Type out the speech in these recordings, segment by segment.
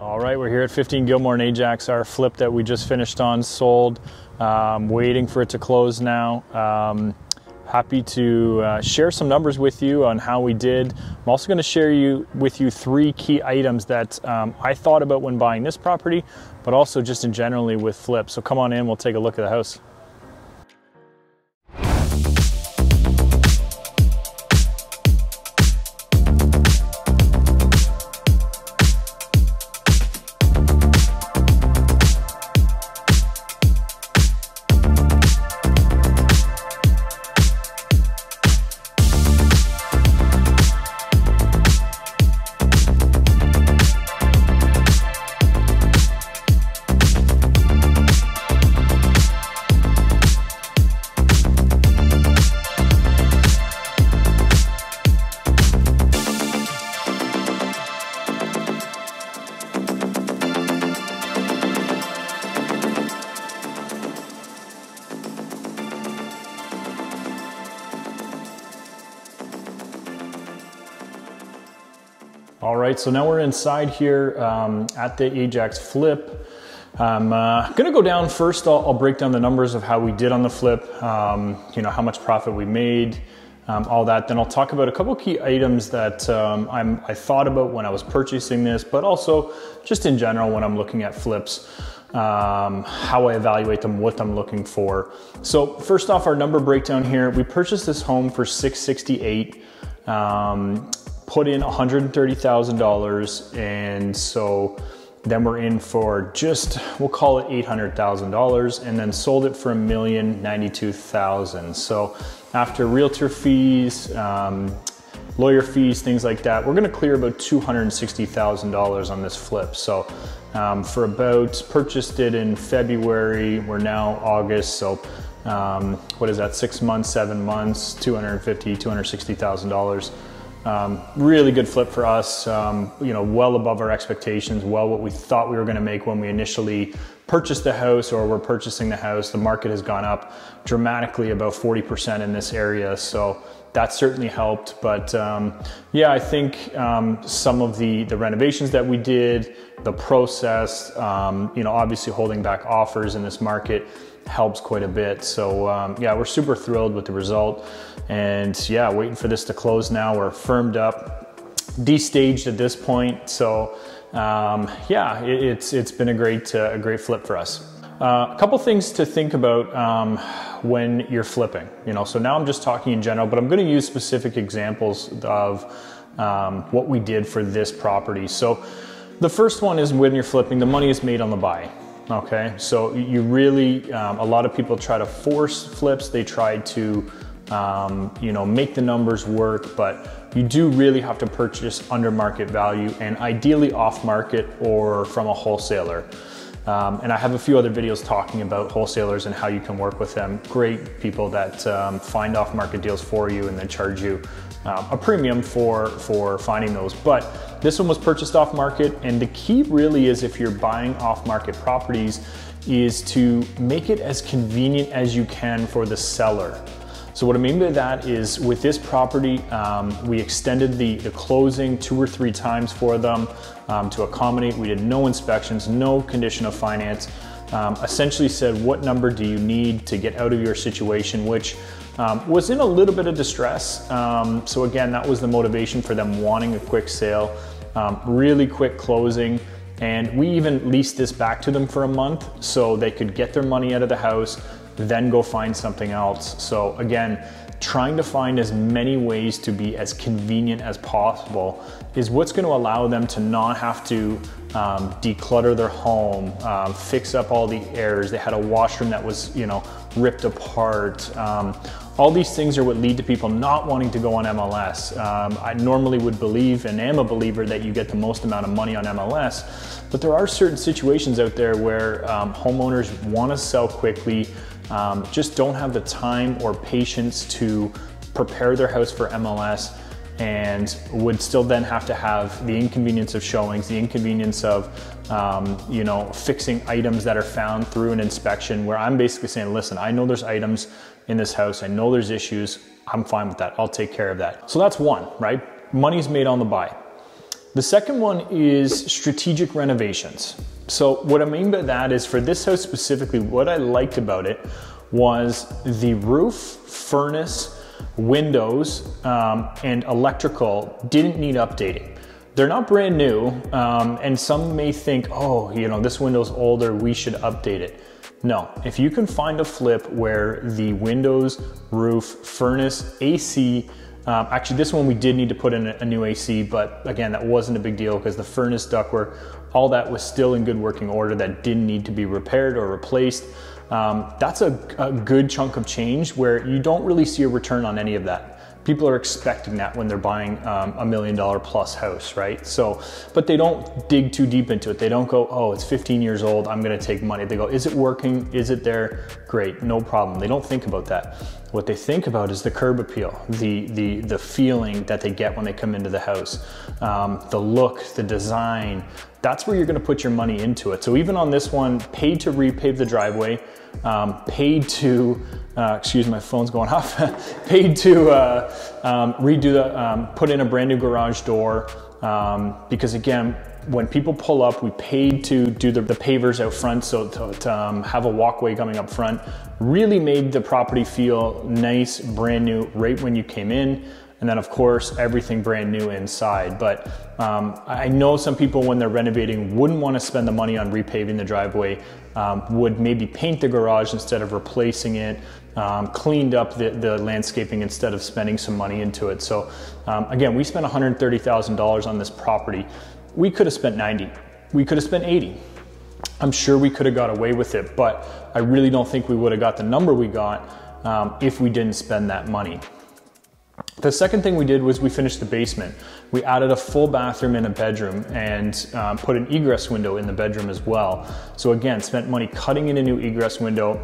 All right, we're here at 15 Gilmour and Ajax, our flip that we just finished on, sold. Waiting for it to close now. Happy to share some numbers with you on how we did. I'm also going to share with you three key items that I thought about when buying this property, but also just in generally with flips. So come on in, we'll take a look at the house. All right, so now we're inside here at the Ajax flip. I'm gonna go down first. I'll break down the numbers of how we did on the flip, you know, how much profit we made, all that. Then I'll talk about a couple key items that I thought about when I was purchasing this, but also just in general when I'm looking at flips, how I evaluate them, what I'm looking for. So first off, our number breakdown here, we purchased this home for $668,000. Put in $130,000, and so then we're in for just, we'll call it $800,000, and then sold it for $1,092,000. So after realtor fees, lawyer fees, things like that, we're gonna clear about $260,000 on this flip. So for about, purchased it in February, we're now August, so what is that, 6 months, 7 months, $260,000. Really good flip for us, you know, well above our expectations, well what we thought we were going to make when we initially purchased the house or were purchasing the house. The market has gone up dramatically, about 40% in this area, so that certainly helped. But yeah, I think some of the renovations that we did, the process, you know, obviously holding back offers in this market helps quite a bit. So yeah, we're super thrilled with the result, and yeah, waiting for this to close now. We're firmed up, destaged at this point. So yeah, it's been a great flip for us. A couple things to think about when you're flipping, you know, so now I'm just talking in general, but I'm going to use specific examples of what we did for this property. So the first one is when you're flipping, the money is made on the buy. Okay, so you really, a lot of people try to force flips. They try to, you know, make the numbers work, but you do really have to purchase under market value and ideally off market or from a wholesaler. And I have a few other videos talking about wholesalers and how you can work with them. Great people that find off market deals for you and then charge you a premium for finding those. But this one was purchased off market, and the key really is, if you're buying off market properties, is to make it as convenient as you can for the seller. So what I mean by that is, with this property, we extended the closing 2 or 3 times for them to accommodate. We did no inspections, no condition of finance. Essentially said, what number do you need to get out of your situation, which was in a little bit of distress. So again, that was the motivation for them wanting a quick sale, really quick closing. And we even leased this back to them for a month so they could get their money out of the house, then go find something else. So again, trying to find as many ways to be as convenient as possible is what's going to allow them to not have to declutter their home, fix up all the errors. They had a washroom that was, you know, ripped apart. All these things are what lead to people not wanting to go on MLS. I normally would believe, and am a believer, that you get the most amount of money on MLS, but there are certain situations out there where homeowners want to sell quickly, just don't have the time or patience to prepare their house for MLS, and would still then have to have the inconvenience of showings, the inconvenience of you know, fixing items that are found through an inspection, where I'm basically saying, listen, I know there's items in this house, I know there's issues, I'm fine with that, I'll take care of that. So that's one, right? Money's made on the buy. The second one is strategic renovations. So what I mean by that is for this house specifically, what I liked about it was the roof, furnace, windows, and electrical didn't need updating. They're not brand new, and some may think, oh, you know, this window's older, we should update it. No, if you can find a flip where the windows, roof, furnace, AC, actually this one we did need to put in a new AC, but again, that wasn't a big deal because the furnace, ductwork, all that was still in good working order, that didn't need to be repaired or replaced. That's a good chunk of change where you don't really see a return on any of that. People are expecting that when they're buying $1 million plus house, right? So, but they don't dig too deep into it. They don't go, oh, it's 15 years old, I'm gonna take money. They go, is it working? Is it there? Great, no problem. They don't think about that. What they think about is the curb appeal, the feeling that they get when they come into the house, the look, the design. That's where you're gonna put your money into it. So even on this one, paid to repave the driveway, paid to, excuse my phone's going off, paid to redo the, put in a brand new garage door, because again, when people pull up, we paid to do the pavers out front, so to have a walkway coming up front, really made the property feel nice, brand new, right when you came in. And then of course, everything brand new inside. But I know some people when they're renovating wouldn't want to spend the money on repaving the driveway, would maybe paint the garage instead of replacing it, cleaned up the landscaping instead of spending some money into it. So again, we spent $130,000 on this property. We could have spent 90, we could have spent 80. I'm sure we could have got away with it, but I really don't think we would have got the number we got if we didn't spend that money. The second thing we did was we finished the basement. We added a full bathroom and a bedroom and put an egress window in the bedroom as well. So again, spent money cutting in a new egress window,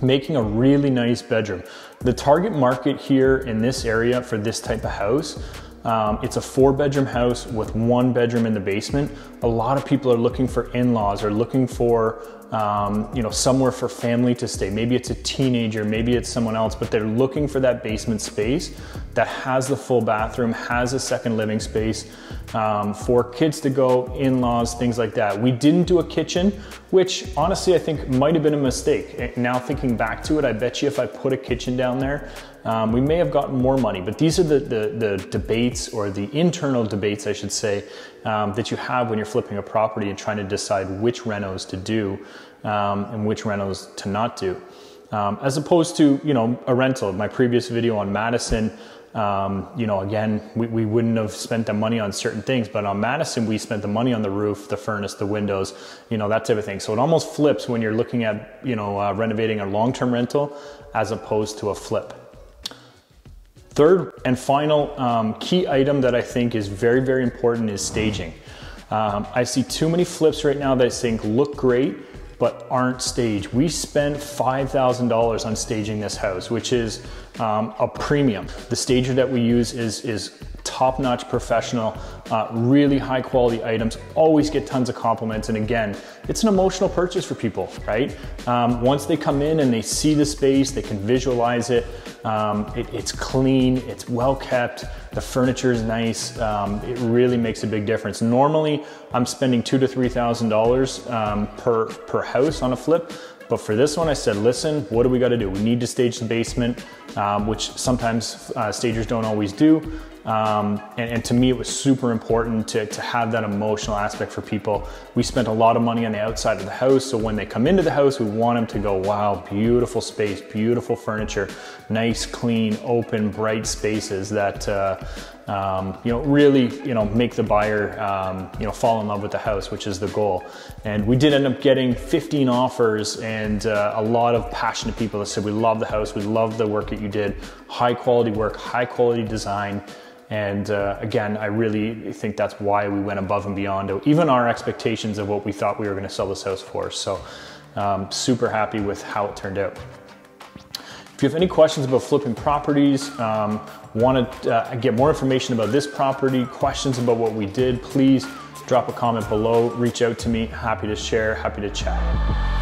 making a really nice bedroom. The target market here in this area for this type of house, it's a 4-bedroom house with 1 bedroom in the basement. A lot of people are looking for in-laws or looking for you know, somewhere for family to stay. Maybe it's a teenager, maybe it's someone else, but they're looking for that basement space that has the full bathroom, has a second living space for kids to go, in-laws, things like that. We didn't do a kitchen, which honestly I think might have been a mistake. Now thinking back to it, I bet you if I put a kitchen down there, we may have gotten more money. But these are the debates, or the internal debates I should say, that you have when you're flipping a property and trying to decide which renos to do and which renos to not do. As opposed to, you know, a rental. My previous video on Madison, you know, again, we wouldn't have spent the money on certain things, but on Madison, we spent the money on the roof, the furnace, the windows, you know, that type of thing. So it almost flips when you're looking at, you know, renovating a long-term rental as opposed to a flip. Third and final key item that I think is very, very important is staging. I see too many flips right now that I think look great, but aren't staged. We spent $5,000 on staging this house, which is a premium. The stager that we use is top-notch professional, really high quality items, always get tons of compliments. And again, it's an emotional purchase for people, right? Once they come in and they see the space, they can visualize it. It's clean, it's well kept, the furniture is nice. It really makes a big difference. Normally, I'm spending $2,000 to $3,000 per house on a flip. But for this one, I said, listen, what do we got to do? We need to stage the basement, which sometimes stagers don't always do. And to me, it was super important to have that emotional aspect for people. We spent a lot of money on the outside of the house. So when they come into the house, we want them to go, wow, beautiful space, beautiful furniture, nice, clean, open, bright spaces that, you know, really, you know, make the buyer, you know, fall in love with the house, which is the goal. And we did end up getting 15 offers and a lot of passionate people that said, we love the house, we love the work that you did, high quality work, high quality design. And again, I really think that's why we went above and beyond even our expectations of what we thought we were going to sell this house for. So super happy with how it turned out. If you have any questions about flipping properties, want to get more information about this property, questions about what we did, please drop a comment below, reach out to me. Happy to share, happy to chat.